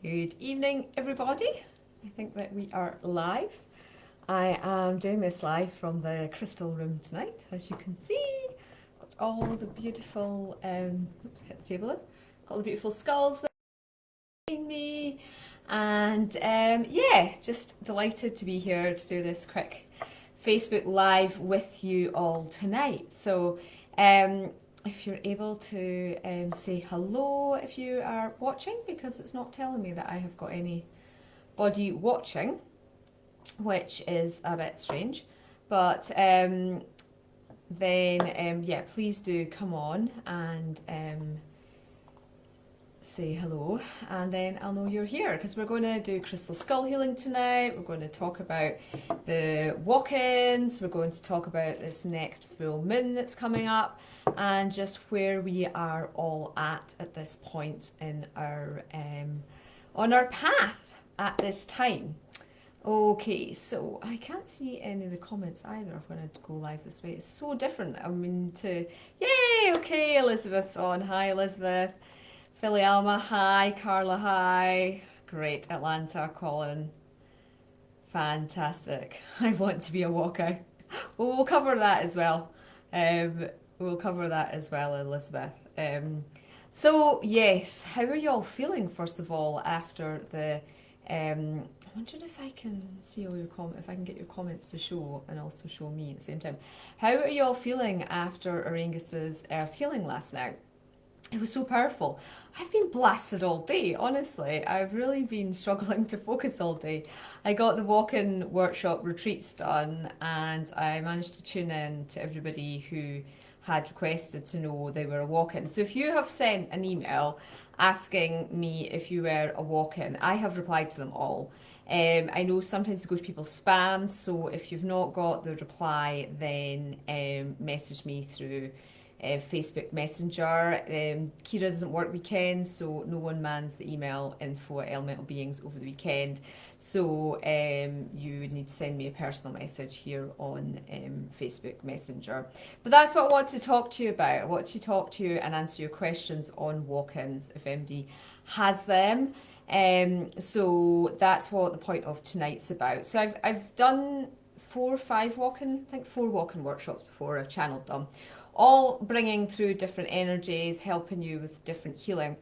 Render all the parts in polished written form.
Good evening, everybody. I think that we are live. I am doing this live from the crystal room tonight, as you can see. Got all the beautiful, oops, hit the table there. Got all the beautiful skulls there behind me, and yeah, just delighted to be here to do this quick Facebook Live with you all tonight. So, if you're able to say hello if you are watching, because it's not telling me that I have got anybody watching, which is a bit strange. But then, yeah, please do come on and say hello, and then I'll know you're here, because we're going to do crystal skull healing tonight. We're going to talk about the walk-ins, we're going to talk about this next full moon that's coming up, and just where we are all at this point in our on our path at this time. Okay, so I can't see any of the comments either when I go live this way. It's so different. I mean, yay, okay, Elizabeth's on. Hi, Elizabeth. Philly Alma, hi. Carla, hi. Great. Atlanta, Colin. Fantastic. I want to be a walker. Well, we'll cover that as well. We'll cover that as well, Elizabeth. So, yes, how are you all feeling, first of all, after the... I'm wondering if I can see all your if I can get your comments to show and also show me at the same time. How are you all feeling after Auraengus's earth healing last night? It was so powerful. I've been blasted all day, honestly. I've really been struggling to focus all day. I got the walk-in workshop retreats done, and I managed to tune in to everybody who had requested to know they were a walk-in. So if you have sent an email asking me if you were a walk-in, I have replied to them all. I know sometimes they go to people's spam, so if you've not got the reply, then message me through Facebook Messenger. Kira doesn't work weekends, so no one mans the email info@elemental beings over the weekend. So you would need to send me a personal message here on Facebook Messenger. But that's what I want to talk to you about. I want to talk to you and answer your questions on walk-ins if MD has them. So that's what the point of tonight's about. So I've done 4 or 5 walk-in, I think 4 walk-in workshops before. I've channeled them, all bringing through different energies, helping you with different healing.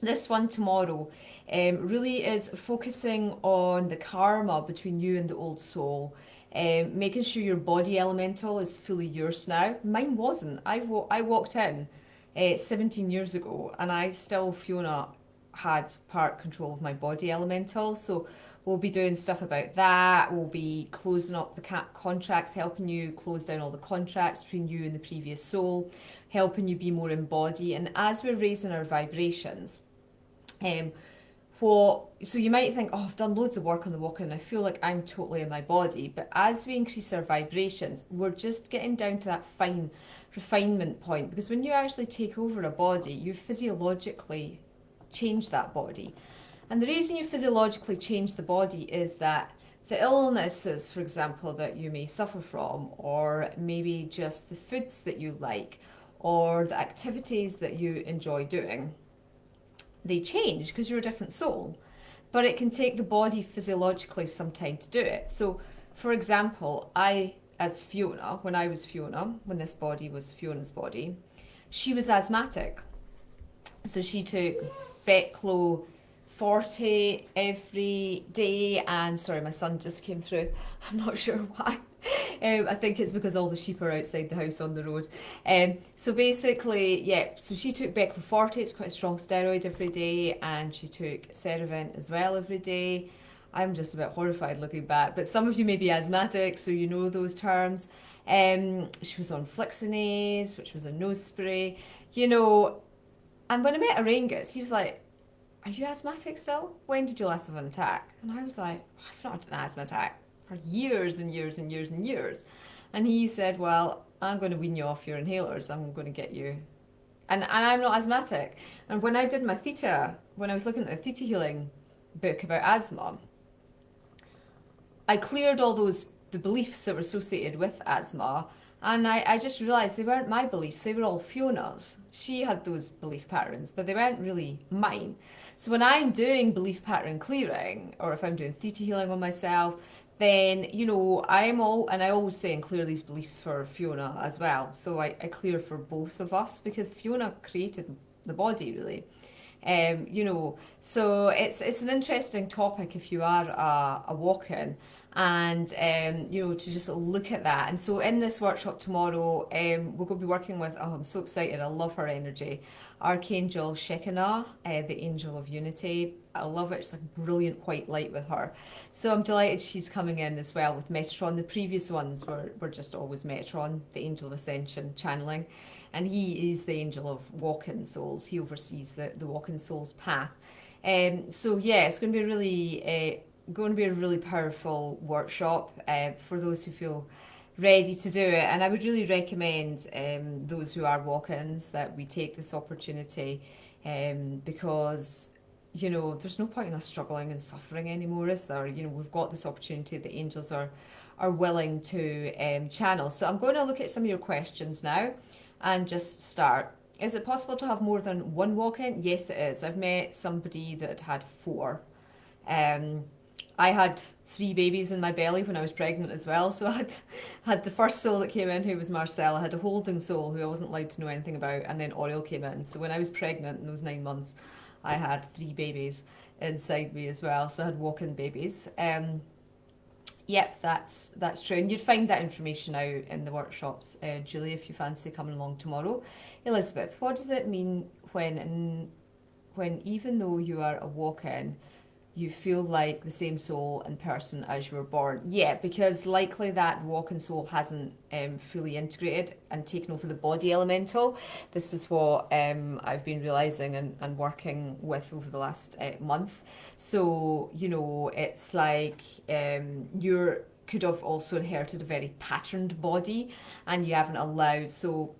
This one tomorrow really is focusing on the karma between you and the old soul, making sure your body elemental is fully yours now. Mine wasn't. I walked in 17 years ago, and I still, Fiona, had part control of my body elemental. So we'll be doing stuff about that. We'll be closing up the contracts, helping you close down all the contracts between you and the previous soul, helping you be more embodied. And as we're raising our vibrations, so you might think, oh, I've done loads of work on the walk-in, I feel like I'm totally in my body. But as we increase our vibrations, we're just getting down to that fine refinement point. Because when you actually take over a body, you physiologically change that body. And the reason you physiologically change the body is that the illnesses, for example, that you may suffer from, or maybe just the foods that you like, or the activities that you enjoy doing, they change because you're a different soul. But it can take the body physiologically some time to do it. So, for example, as Fiona, when I was Fiona, when this body was Fiona's body, she was asthmatic. So she took Beclo 40 every day, and sorry, my son just came through. I'm not sure why. I think it's because all the sheep are outside the house on the road. So basically, yeah, so she took Beclo 40, it's quite a strong steroid, every day, and she took Ceravent as well every day. I'm just a bit horrified looking back, but some of you may be asthmatic, so you know those terms. She was on Flixinase, which was a nose spray, you know. And when I met Auraengus, he was like, are you asthmatic still? When did you last have an attack? And I was like, I've not had an asthma attack for years and years and years and years. And he said, well, I'm going to wean you off your inhalers. I'm going to get you. And I'm not asthmatic. And when I did my theta, when I was looking at the theta healing book about asthma, I cleared all the beliefs that were associated with asthma, And I just realised they weren't my beliefs, they were all Fiona's. She had those belief patterns, but they weren't really mine. So when I'm doing belief pattern clearing, or if I'm doing theta healing on myself, then, you know, and I always say and clear these beliefs for Fiona as well. So I clear for both of us because Fiona created the body, really. You know, so it's an interesting topic if you are a walk-in, and you know, to just look at that. And so in this workshop tomorrow, we're going to be working with, oh, I'm so excited, I love her energy, Archangel Shekinah, the angel of unity. I love it. It's like brilliant white light with her. So I'm delighted she's coming in as well with Metatron. The previous ones were just always Metatron, the angel of ascension channeling. And he is the angel of walk-in souls. He oversees the walk-in souls path. So yeah, it's going to be a really powerful workshop for those who feel ready to do it. And I would really recommend those who are walk-ins that we take this opportunity because, you know, there's no point in us struggling and suffering anymore, is there? You know, we've got this opportunity. The angels are willing to channel. So I'm going to look at some of your questions now and just start. Is it possible to have more than one walk-in? Yes, it is. I've met somebody that had 4. I had 3 babies in my belly when I was pregnant as well. So I had the first soul that came in, who was Marcel. I had a holding soul who I wasn't allowed to know anything about, and then Auriel came in. So when I was pregnant in those 9 months, I had 3 babies inside me as well. So I had walk-in babies. Yep, that's true. And you'd find that information out in the workshops, Julie, if you fancy coming along tomorrow. Elizabeth, what does it mean when even though you are a walk-in, you feel like the same soul and person as you were born? Yeah, because likely that walk-in soul hasn't fully integrated and taken over the body elemental. This is what I've been realising and working with over the last month. So, you know, it's like you could have also inherited a very patterned body and you haven't allowed. So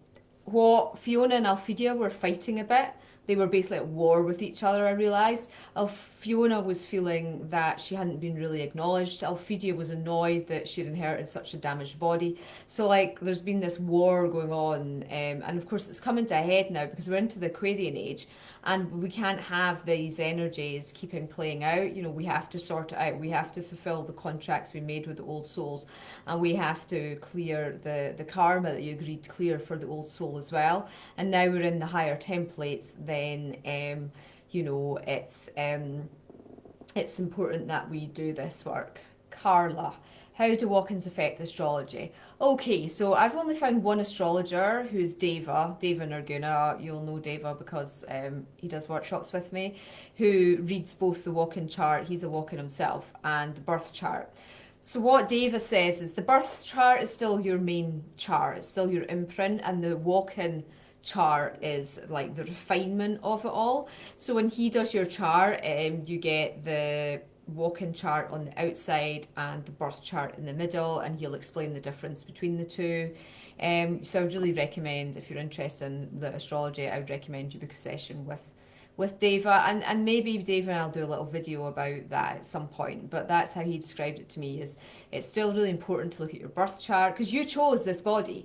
what Fiona and Alphedia were fighting a bit, they were basically at war with each other, I realised. Fiona was feeling that she hadn't been really acknowledged. Alphedia was annoyed that she'd inherited such a damaged body. So, like, there's been this war going on. And, of course, it's coming to a head now because we're into the Aquarian age. And we can't have these energies keeping playing out. You know, we have to sort it out. We have to fulfill the contracts we made with the old souls. And we have to clear the karma that you agreed to clear for the old soul as well. And now we're in the higher templates. Then, you know, it's important that we do this work. Carla, how do walk-ins affect astrology? Okay, so I've only found one astrologer who's Deva Nirguna. You'll know Deva because he does workshops with me, who reads both the walk-in chart, he's a walk-in himself, and the birth chart. So what Deva says is the birth chart is still your main chart, it's still your imprint, and the walk-in chart is like the refinement of it all. So when he does your chart, you get the walk-in chart on the outside and the birth chart in the middle, and he'll explain the difference between the two. So I would really recommend, if you're interested in the astrology, I would recommend you book a session with Deva, and maybe Deva and I'll do a little video about that at some point, but that's how he described it to me. Is it's still really important to look at your birth chart because you chose this body.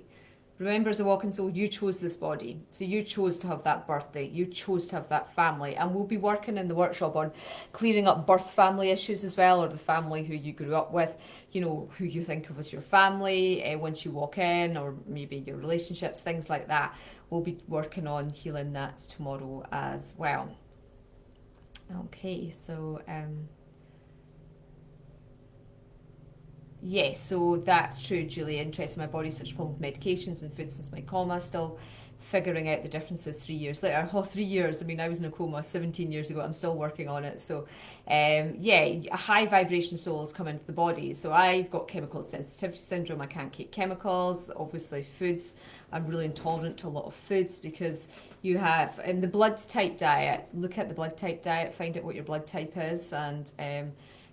Remember, as a walk-in soul, you chose this body. So you chose to have that birthday. You chose to have that family. And we'll be working in the workshop on clearing up birth family issues as well, or the family who you grew up with, you know, who you think of as your family once you walk in, or maybe your relationships, things like that. We'll be working on healing that tomorrow as well. Okay, so... yes, so that's true, Julie. Interested in my body, such a problem with medications and food since my coma. Still figuring out the differences 3 years later. Oh, 3 years. I mean, I was in a coma 17 years ago. I'm still working on it. So, yeah, a high vibration souls come into the body. So I've got chemical sensitivity syndrome. I can't keep chemicals. Obviously, foods. I'm really intolerant to a lot of foods because you have in the blood type diet. Look at the blood type diet. Find out what your blood type is, and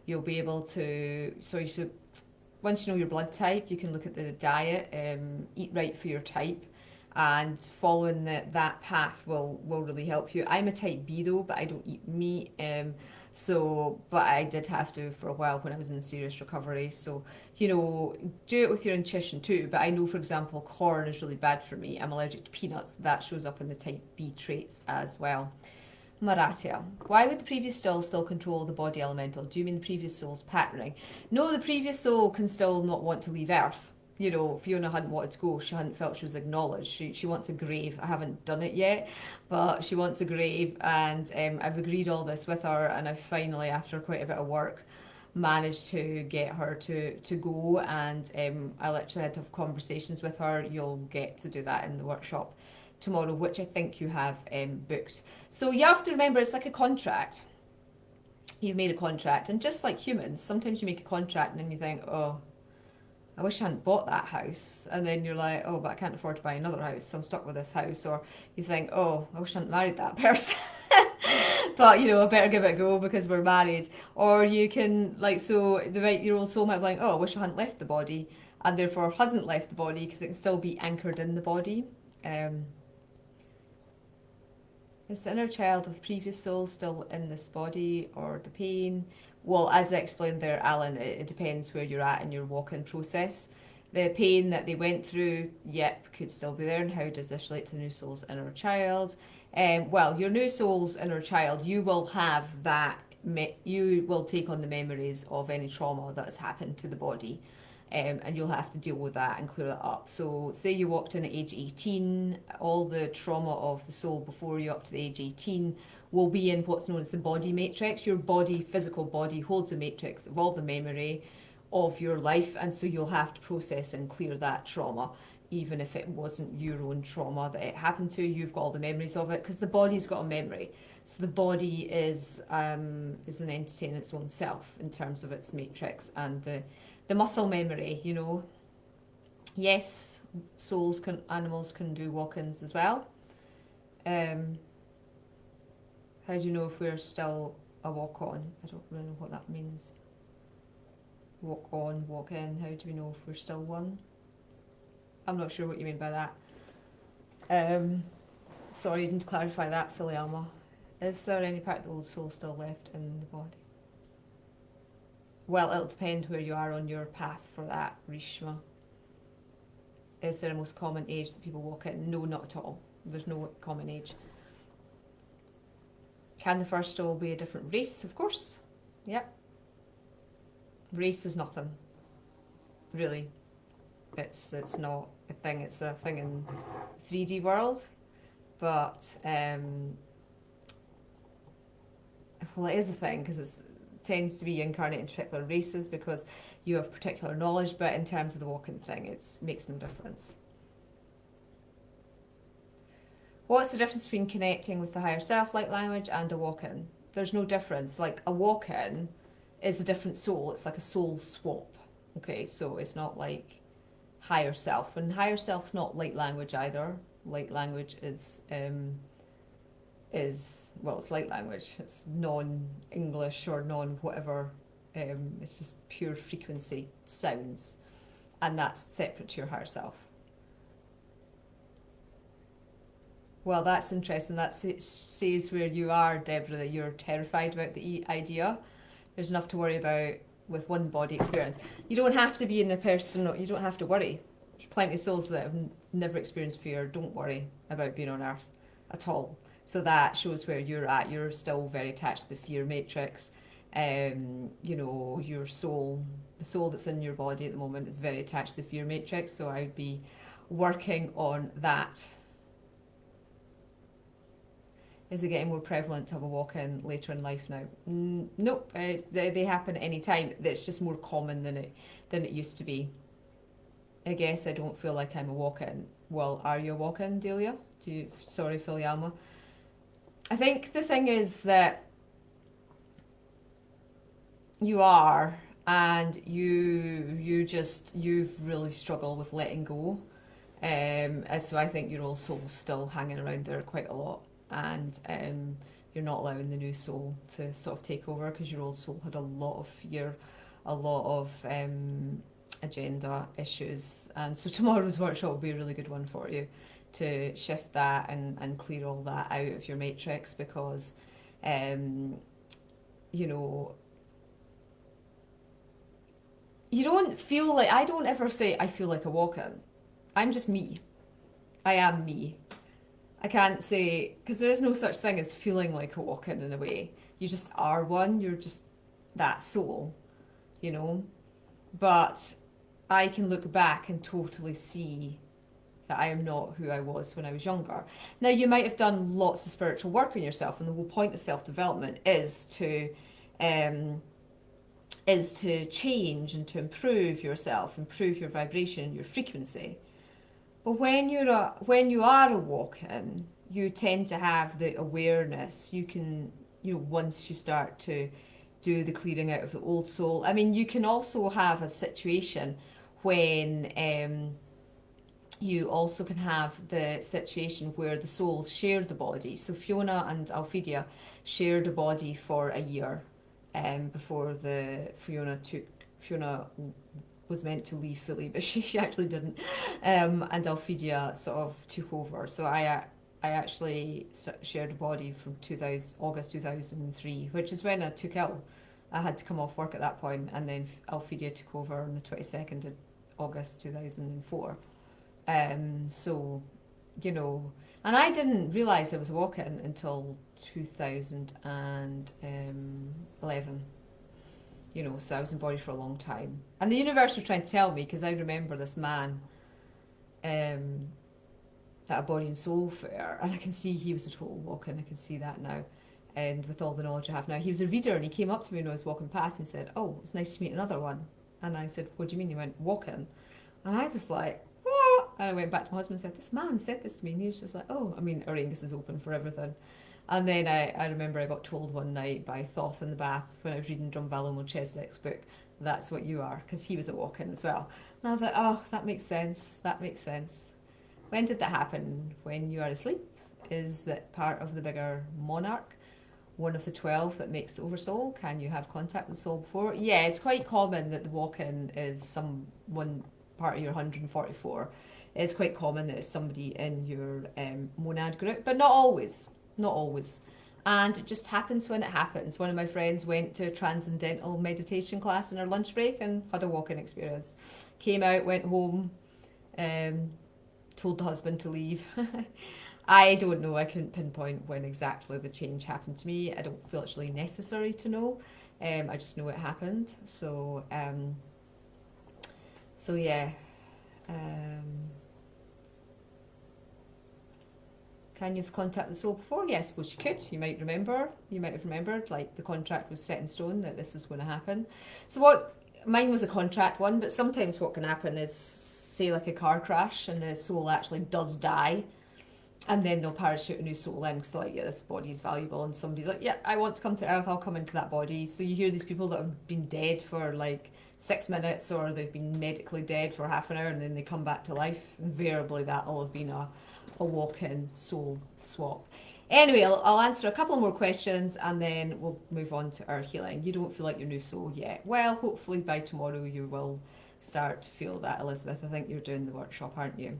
you'll be able to. So you should. Once you know your blood type, you can look at the diet, eat right for your type, and following that path will really help you. I'm a type B though, but I don't eat meat. So, but I did have to for a while when I was in serious recovery. So, you know, do it with your intuition too. But I know, for example, corn is really bad for me. I'm allergic to peanuts. That shows up in the type B traits as well. Maratia. Why would the previous soul still control the body elemental? Do you mean the previous soul's patterning? No, the previous soul can still not want to leave Earth. You know, Fiona hadn't wanted to go. She hadn't felt she was acknowledged. She wants a grave. I haven't done it yet, but she wants a grave, and I've agreed all this with her, and I've finally, after quite a bit of work, managed to get her to go, and I literally had to have conversations with her. You'll get to do that in the workshop tomorrow, which I think you have booked. So you have to remember, it's like a contract. You've made a contract, and just like humans, sometimes you make a contract and then you think, oh, I wish I hadn't bought that house. And then you're like, oh, but I can't afford to buy another house, so I'm stuck with this house. Or you think, oh, I wish I hadn't married that person. But, you know, I better give it a go because we're married. Or you can, like, so your old soul might be like, oh, I wish I hadn't left the body, and therefore hasn't left the body because it can still be anchored in the body. Is the inner child of the previous soul still in this body, or the pain? Well, as I explained there, Alan, it depends where you're at in your walk-in process. The pain that they went through, yep, could still be there. And how does this relate to the new soul's inner child? Well, your new soul's inner child, you will have that, you will take on the memories of any trauma that has happened to the body. And you'll have to deal with that and clear that up. So say you walked in at age 18, all the trauma of the soul before you up to the age 18 will be in what's known as the body matrix. Your body, physical body, holds a matrix of all the memory of your life, and so you'll have to process and clear that trauma. Even if it wasn't your own trauma that it happened to, you've got all the memories of it, because the body's got a memory. So the body is an entity in its own self in terms of its matrix, and the muscle memory, you know. Yes, animals can do walk-ins as well. How do you know if we're still a walk-on? I don't really know what that means. Walk-on, walk-in, how do we know if we're still one? I'm not sure what you mean by that. Sorry, I didn't clarify that, Filialma. Is there any part of the old soul still left in the body? Well, it'll depend where you are on your path for that, Rishma. Is there a most common age that people walk in? No, not at all. There's no common age. Can the first soul be a different race? Of course. Yep. Race is nothing, really. It's not a thing. It's a thing in 3D world, but well, it is a thing because it tends to be incarnated into particular races because you have particular knowledge. But in terms of the walk-in thing, it makes no difference. What's the difference between connecting with the higher self, like language, and a walk-in? There's no difference. Like a walk-in is a different soul. It's like a soul swap. Okay, so it's not like higher self, and higher self's not light language either. Light language is well, it's light language. It's non-English or non-whatever. It's just pure frequency sounds, and that's separate to your higher self. Well, that's interesting. That says where you are, Deborah, that you're terrified about the idea. There's enough to worry about with one body experience. You don't have to be in a person, you don't have to worry. There's plenty of souls that have never experienced fear. Don't worry about being on Earth at all. So that shows where you're at. You're still very attached to the fear matrix. You know, your soul, the soul that's in your body at the moment is very attached to the fear matrix. So I would be working on that. Is it getting more prevalent to have a walk-in later in life now? Nope, they happen at any time. It's just more common than it used to be. I guess I don't feel like I'm a walk-in. Well, are you a walk-in, Delia? Sorry, Filialma. I think the thing is that you are, and you've really struggled with letting go. So I think your old soul's still hanging around there quite a lot. And you're not allowing the new soul to sort of take over because your old soul had a lot of fear, a lot of agenda issues. And so tomorrow's workshop will be a really good one for you to shift that and clear all that out of your matrix, because you know, you don't feel like, I don't ever say I feel like a walk-in. I'm just me. I am me. I can't say, because there is no such thing as feeling like a walk-in in a way. You just are one, you're just that soul, you know. But I can look back and totally see that I am not who I was when I was younger. Now, you might have done lots of spiritual work on yourself, and the whole point of self-development um, is to change and to improve yourself, improve your vibration, your frequency. But when you are a walk-in, you tend to have the awareness. You can, once you start to do the clearing out of the old soul. I mean, you can also have a situation when you also can have the situation where the souls share the body. So Fiona and Alphedia shared a body for a year before Fiona was meant to leave fully, but she actually didn't. And Alphedia sort of took over. So I actually shared a body from August 2003, which is when I took ill. I had to come off work at that point, and then Alphedia took over on the 22nd of August 2004. So, and I didn't realise I was a walk-in until 2011. So I was in body for a long time. And the universe was trying to tell me, because I remember this man at a body and soul fair, and I can see he was a total walk-in, I can see that now. And with all the knowledge I have now, he was a reader, and he came up to me when I was walking past and said, "Oh, it's nice to meet another one." And I said, "What do you mean?" He went, "Walk-in." And I was like, "What?" And I went back to my husband and said, "This man said this to me." And he was just like, "Oh, I mean, Auraengus is open for everything." And then I remember I got told one night by Thoth in the bath when I was reading Drumvalo Melchizedek's book, "That's what you are," because he was a walk-in as well. And I was like, "Oh, that makes sense. That makes sense." When did that happen? When you are asleep? Is that part of the bigger monarch? One of the 12 that makes the oversoul? Can you have contact with the soul before? Yeah, it's quite common that the walk-in is one part of your 144. It's quite common that it's somebody in your monad group, but not always. Not always. And it just happens when it happens. One of my friends went to a transcendental meditation class in her lunch break and had a walk-in experience. Came out, went home, told the husband to leave. I don't know. I couldn't pinpoint when exactly the change happened to me. I don't feel it's really necessary to know. I just know it happened. So yeah. Can you have contacted the soul before? Yes, I suppose you could. You might remember. You might have remembered, like the contract was set in stone that this was going to happen. So mine was a contract one, but sometimes what can happen is, say like a car crash and the soul actually does die, and then they'll parachute a new soul in because they're like, yeah, this body's valuable, and somebody's like, yeah, I want to come to Earth, I'll come into that body. So you hear these people that have been dead for like 6 minutes, or they've been medically dead for half an hour, and then they come back to life. Invariably that'll have been a walk-in soul swap. Anyway, I'll answer a couple more questions and then we'll move on to our healing. You don't feel like your new soul yet. Well, hopefully by tomorrow you will start to feel that, Elizabeth. I think you're doing the workshop, aren't you?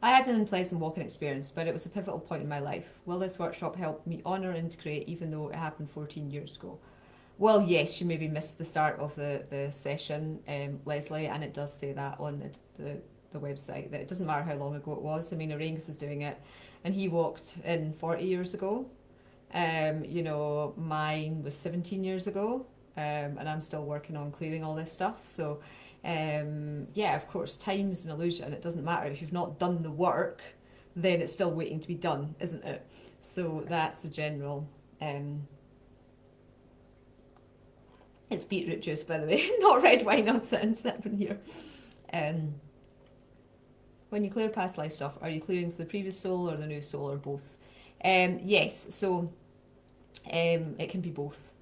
I had an unpleasant walk-in experience, but it was a pivotal point in my life. Will this workshop help me honour and integrate, even though it happened 14 years ago? Well, yes, you maybe missed the start of the session, Leslie, and it does say that on the website, that it doesn't matter how long ago it was. I mean, Auraengus is doing it, and he walked in 40 years ago. Mine was 17 years ago, and I'm still working on clearing all this stuff. So, yeah, of course, time is an illusion. It doesn't matter if you've not done the work, then it's still waiting to be done, isn't it? So that's the general. It's beetroot juice, by the way, not red wine. I'm sipping here. When you clear past life stuff, are you clearing for the previous soul or the new soul, or both? Yes, so it can be both.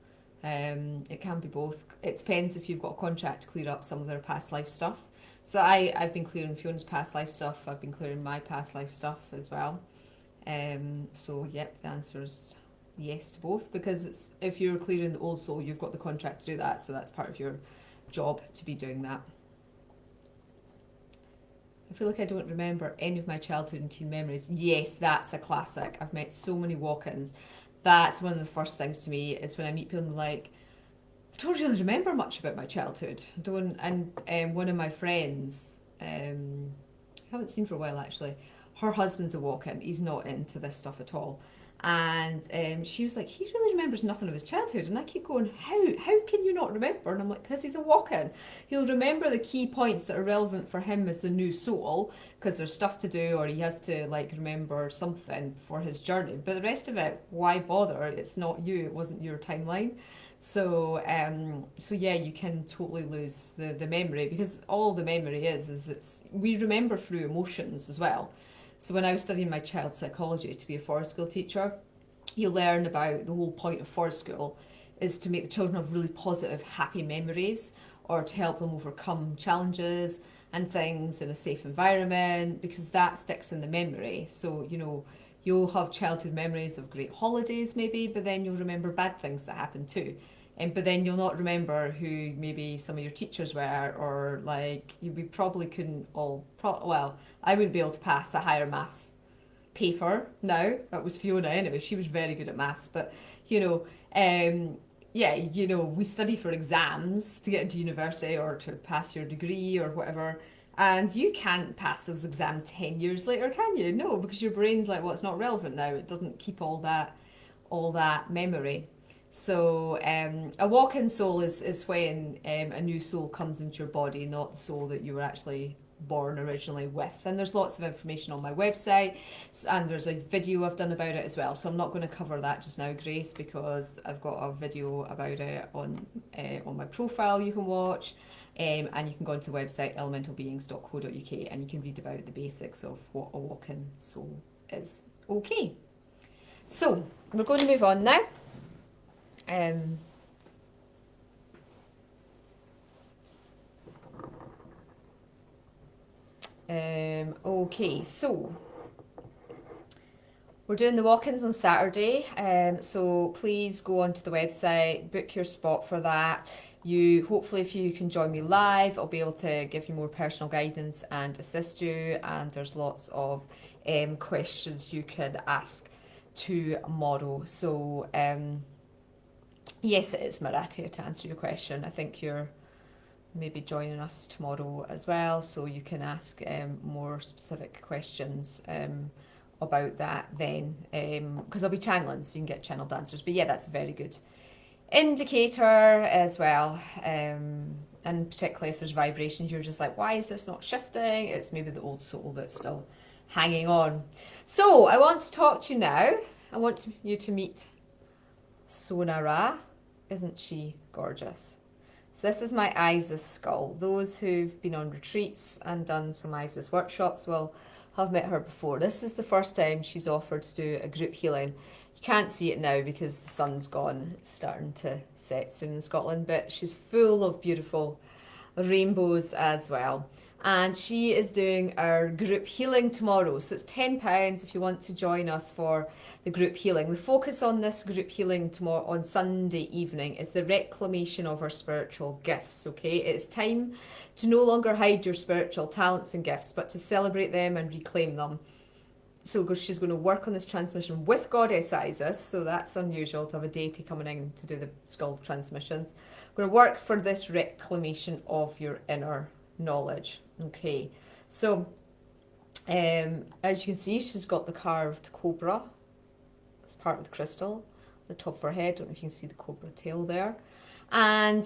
It can be both. It depends if you've got a contract to clear up some of their past life stuff. So I've been clearing Fiona's past life stuff. I've been clearing my past life stuff as well. So yep, the answer is yes to both, because if you're clearing the old soul, you've got the contract to do that. So that's part of your job to be doing that. I feel like I don't remember any of my childhood and teen memories. Yes, that's a classic. I've met so many walk-ins that's one of the first things to me is when I meet people and they're like, I don't really remember much about my childhood. I don't, and one of my friends, I haven't seen for a while actually. Her husband's a walk-in. He's not into this stuff at all. And she was like, he really remembers nothing of his childhood. And I keep going, how can you not remember? And I'm like, because he's a walk-in. He'll remember the key points that are relevant for him as the new soul, because there's stuff to do, or he has to like remember something for his journey. But the rest of it, why bother? It's not you. It wasn't your timeline. So, so yeah, you can totally lose the memory, because all the memory is we remember through emotions as well. So when I was studying my child psychology to be a forest school teacher, you learn about the whole point of forest school is to make the children have really positive, happy memories, or to help them overcome challenges and things in a safe environment, because that sticks in the memory. So, you know, you'll have childhood memories of great holidays maybe, but then you'll remember bad things that happened too. But then you'll not remember who maybe some of your teachers were, or like we probably couldn't all, well, I wouldn't be able to pass a higher maths paper now. That was Fiona anyway, she was very good at maths, but you know, yeah, you know, we study for exams to get into university or to pass your degree or whatever. And you can't pass those exams 10 years later, can you? No, because your brain's like, well, it's not relevant now. It doesn't keep all that memory. So a walk-in soul is when a new soul comes into your body, not the soul that you were actually born originally with. And there's lots of information on my website, and there's a video I've done about it as well. So I'm not going to cover that just now, Grace, because I've got a video about it on my profile you can watch. And you can go onto the website elementalbeings.co.uk and you can read about the basics of what a walk-in soul is. Okay, so we're going to move on now. Okay, so we're doing the walk-ins on Saturday, so please go onto the website, book your spot for that. Hopefully if you can join me live, I'll be able to give you more personal guidance and assist you, and there's lots of questions you can ask tomorrow. So yes, it is Marathi to answer your question. I think you're maybe joining us tomorrow as well, so you can ask more specific questions about that then, because I'll be channeling, so you can get channeled answers. But yeah, that's a very good indicator as well, and particularly if there's vibrations, you're just like, why is this not shifting? It's maybe the old soul that's still hanging on. So I want to talk to you now. I want you to meet Sonara. Isn't she gorgeous? So this is my Isis skull. Those who've been on retreats and done some Isis workshops will have met her before. This is the first time she's offered to do a group healing. You can't see it now because the sun's gone. It's starting to set soon in Scotland, but she's full of beautiful rainbows as well. And she is doing our group healing tomorrow. So it's £10 if you want to join us for the group healing. The focus on this group healing tomorrow on Sunday evening is the reclamation of our spiritual gifts, okay? It's time to no longer hide your spiritual talents and gifts, but to celebrate them and reclaim them. So she's going to work on this transmission with Goddess Isis, so that's unusual to have a deity coming in to do the skull transmissions. We're going to work for this reclamation of your inner knowledge. Okay, so as you can see, she's got the carved cobra as part of the crystal, the top of her head. I don't know if you can see the cobra tail there. And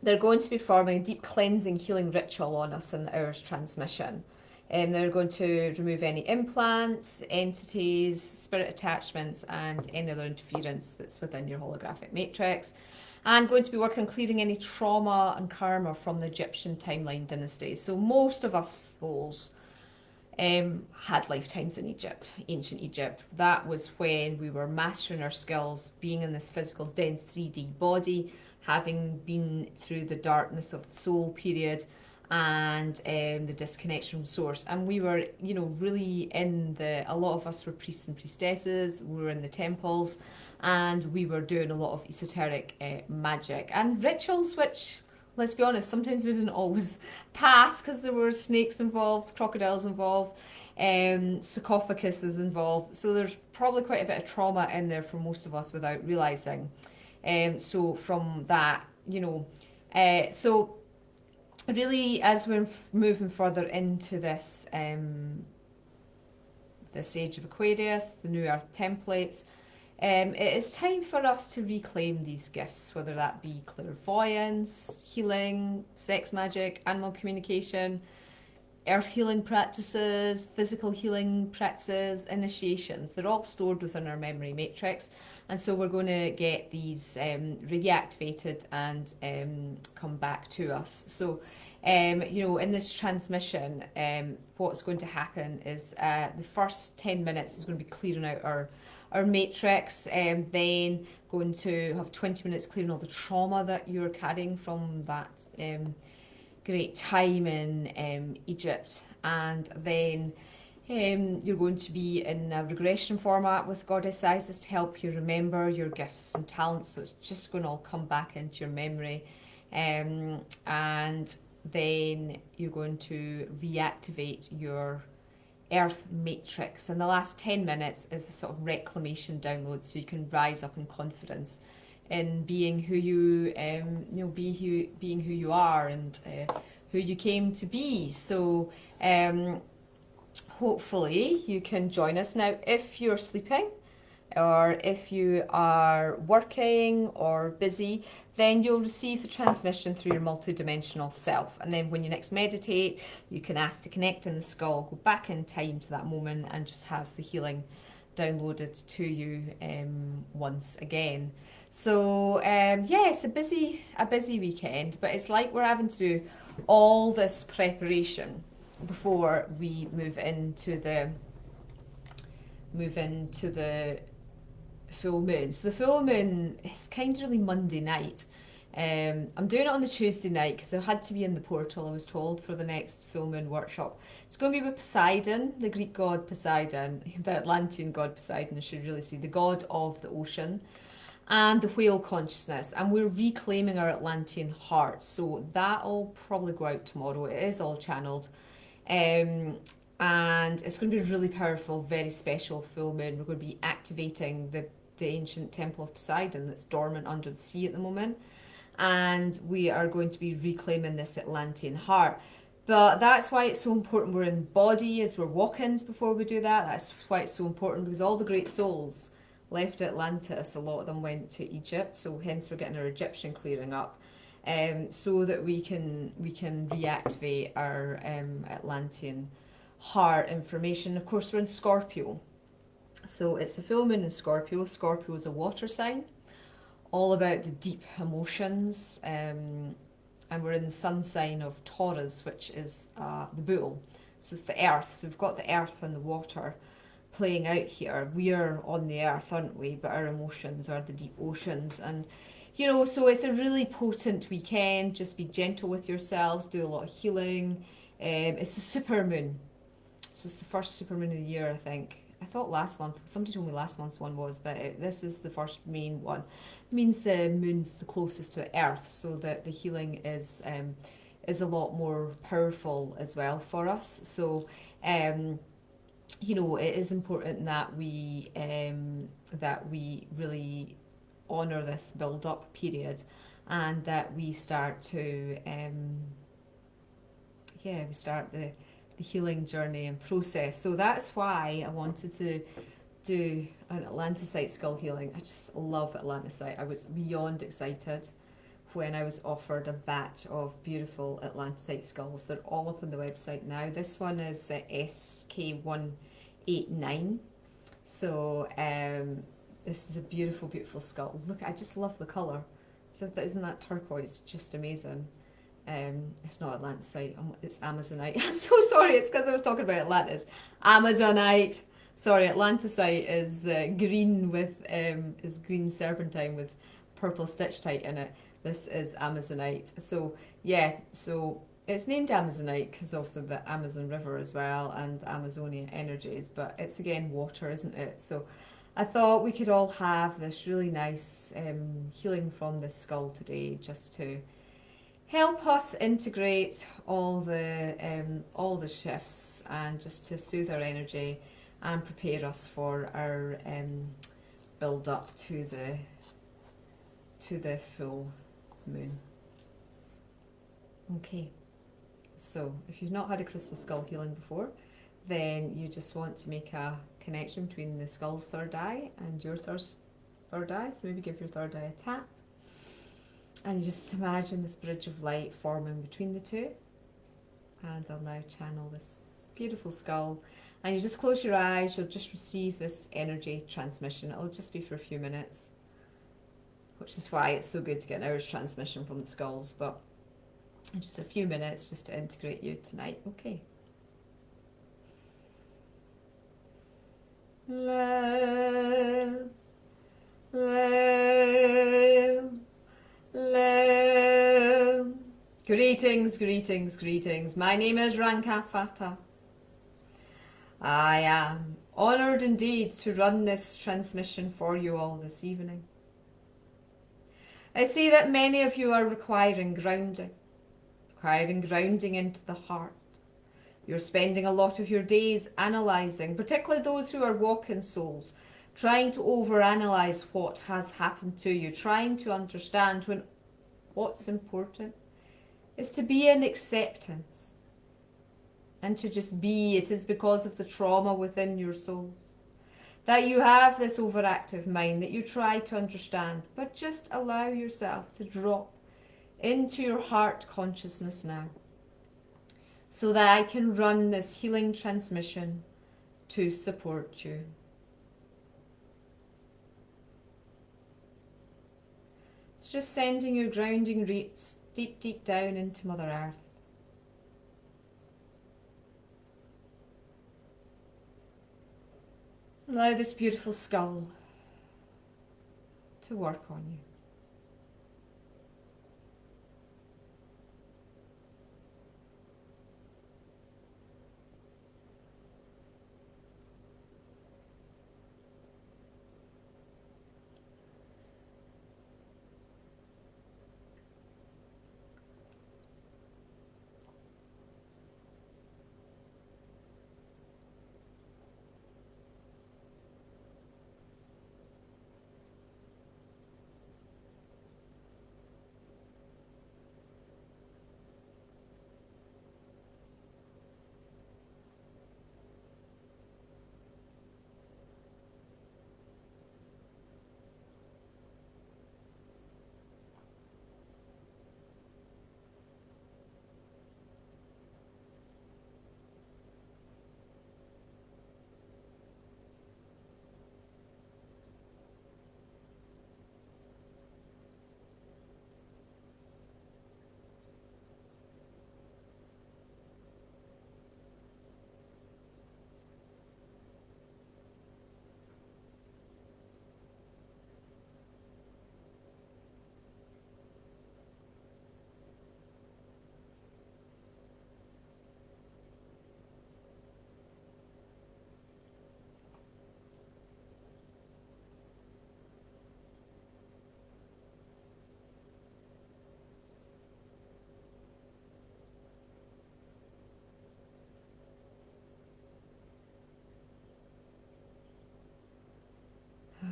they're going to be performing a deep cleansing healing ritual on us in the hours transmission. They're going to remove any implants, entities, spirit attachments, and any other interference that's within your holographic matrix. And going to be working on clearing any trauma and karma from the Egyptian timeline dynasty. So most of us souls had lifetimes in Egypt, ancient Egypt. That was when we were mastering our skills, being in this physical, dense 3D body, having been through the darkness of the soul period, and the disconnection from source. And we were, you know, really a lot of us were priests and priestesses, we were in the temples, and we were doing a lot of esoteric magic and rituals, which, let's be honest, sometimes we didn't always pass because there were snakes involved, crocodiles involved. Sarcophagus is involved. So there's probably quite a bit of trauma in there for most of us without realising. So from that, so really as we're moving further into this age of Aquarius, the new earth templates, it is time for us to reclaim these gifts, whether that be clairvoyance, healing, sex magic, animal communication, earth healing practices, physical healing practices, initiations. They're all stored within our memory matrix. And so we're going to get these reactivated and come back to us. So, in this transmission, what's going to happen is the first 10 minutes is going to be clearing out our matrix, then going to have 20 minutes clearing all the trauma that you're carrying from that great time in Egypt, and then you're going to be in a regression format with Goddess Isis to help you remember your gifts and talents. So it's just going to all come back into your memory, and then you're going to reactivate your earth matrix, and the last 10 minutes is a sort of reclamation download, so you can rise up in confidence in being who you being who you are and who you came to be. So hopefully you can join us. Now if you're sleeping or if you are working or busy, then you'll receive the transmission through your multidimensional self. And then when you next meditate, you can ask to connect in the skull, go back in time to that moment and just have the healing downloaded to you once again. So it's a busy weekend, but it's like we're having to do all this preparation before we move into the full moon. So the full moon is kind of really Monday night. I'm doing it on the Tuesday night because I had to be in the portal, I was told, for the next full moon workshop. It's going to be with Poseidon, the Greek god Poseidon, the Atlantean god Poseidon, I should really say, the god of the ocean, and the whale consciousness. And we're reclaiming our Atlantean heart. So that'll probably go out tomorrow. It is all channeled. And it's going to be a really powerful, very special full moon. We're going to be activating the ancient temple of Poseidon that's dormant under the sea at the moment. And we are going to be reclaiming this Atlantean heart. But that's why it's so important we're in body as we're walk-ins before we do that. That's why it's so important, because all the great souls left Atlantis, a lot of them went to Egypt. So hence we're getting our Egyptian clearing up. So that we can reactivate our Atlantean heart information. Of course, we're in Scorpio, so it's a full moon in Scorpio. Scorpio is a water sign, all about the deep emotions, and we're in the sun sign of Taurus, which is the bull. So it's the earth. So we've got the earth and the water playing out here. We are on the earth, aren't we? But our emotions are the deep oceans. And so it's a really potent weekend. Just be gentle with yourselves, do a lot of healing. It's a super moon. So it's the first super moon of the year, I think. I thought last month, somebody told me last month's one was, but this is the first main one. It means the moon's the closest to the earth, so that the healing is a lot more powerful as well for us. So, it is important that we really honour this build-up period, and that we start to start the healing journey and process. So that's why I wanted to do an Atlanticite skull healing. I just love Atlanticite. I was beyond excited when I was offered a batch of beautiful Atlanticite skulls. They're all up on the website now. This one is SK189. So this is a beautiful, beautiful skull. Look, I just love the colour. So isn't that turquoise just amazing? It's not Atlanticite, it's Amazonite. I'm so sorry, it's because I was talking about Atlantis. Amazonite. Sorry, Atlanticite is green with green serpentine with purple stitchtite in it. This is Amazonite. So it's named Amazonite because also the Amazon River as well and Amazonia energies, but it's again water, isn't it? So I thought we could all have this really nice healing from this skull today, just to help us integrate all the shifts and just to soothe our energy and prepare us for our build up to the full moon. Okay, so if you've not had a crystal skull healing before, then you just want to make a connection between the skull's third eye and your third eye. So maybe give your third eye a tap. And you just imagine this bridge of light forming between the two. And I'll now channel this beautiful skull. And you just close your eyes, you'll just receive this energy transmission. It'll just be for a few minutes, which is why it's so good to get an hour's transmission from the skulls. But in just a few minutes just to integrate you tonight. Okay. Love, love, love. Greetings, greetings, greetings. My name is Rankafata. I am honoured indeed to run this transmission for you all this evening. I see that many of you are requiring grounding into the heart. You're spending a lot of your days analysing, particularly those who are walking souls, trying to overanalyse what has happened to you, trying to understand when what's important is to be in acceptance and to just be. It is because of the trauma within your soul that you have this overactive mind that you try to understand, but just allow yourself to drop into your heart consciousness now, so that I can run this healing transmission to support you. It's just sending your grounding roots deep, deep down into Mother Earth. Allow this beautiful skull to work on you.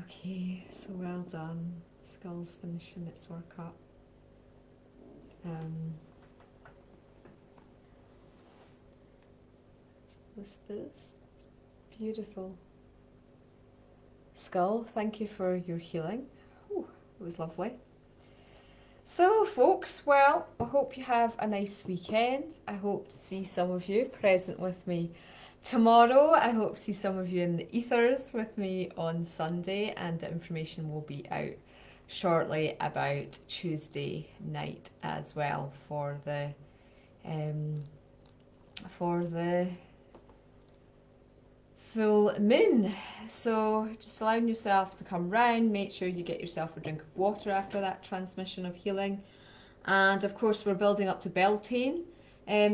Okay, so well done. Skull's finishing its work up. This beautiful skull, thank you for your healing. Ooh, it was lovely. So folks, well, I hope you have a nice weekend. I hope to see some of you present with me tomorrow. I hope to see some of you in the ethers with me on Sunday, and the information will be out shortly about Tuesday night as well for the full moon. So just allowing yourself to come round, make sure you get yourself a drink of water after that transmission of healing. And of course we're building up to Beltane.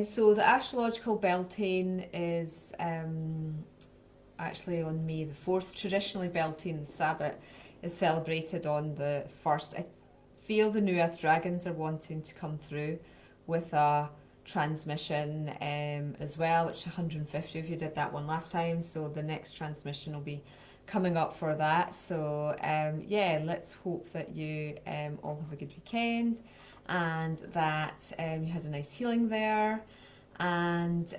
So the astrological Beltane is actually on May the 4th. Traditionally Beltane, the Sabbath, is celebrated on the 1st. I feel the New Earth Dragons are wanting to come through with a transmission as well, which is 150 if you did that one last time. So the next transmission will be coming up for that. So yeah, let's hope that you all have a good weekend, and that you had a nice healing there. And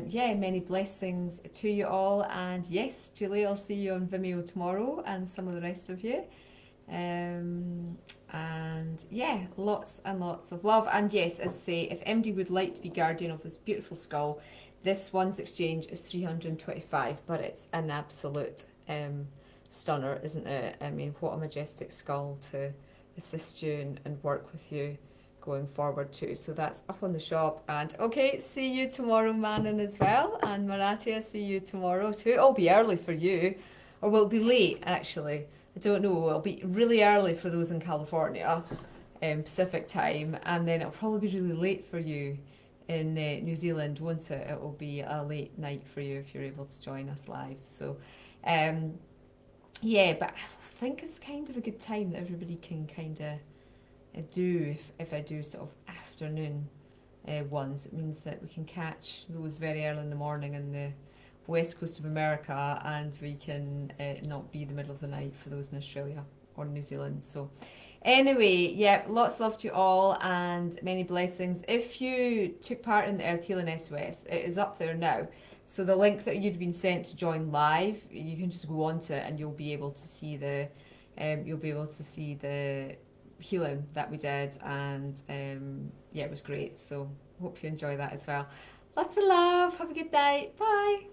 yeah, many blessings to you all. And yes, Julie, I'll see you on Vimeo tomorrow, and some of the rest of you. And yeah, lots and lots of love. And yes, as I say, if MD would like to be guardian of this beautiful skull, this one's exchange is 325, but it's an absolute stunner, isn't it? I mean, what a majestic skull to assist you and work with you going forward too. So that's up on the shop. And okay, see you tomorrow, Manon, as well. And Maratia, see you tomorrow too. It'll be early for you, or will it be late actually? I don't know. It'll be really early for those in California, Pacific time, and then it'll probably be really late for you in New Zealand, won't it? It will be a late night for you if you're able to join us live. So, yeah, but I think it's kind of a good time that everybody can kind of do if I do sort of afternoon ones. It means that we can catch those very early in the morning in the west coast of America, and we can not be the middle of the night for those in Australia or New Zealand. So anyway, yeah, lots of love to you all and many blessings. If you took part in the Earth Healing SOS, it is up there now. So the link that you'd been sent to join live, you can just go onto it and you'll be able to see the healing that we did, and yeah, it was great. So hope you enjoy that as well. Lots of love. Have a good night. Bye.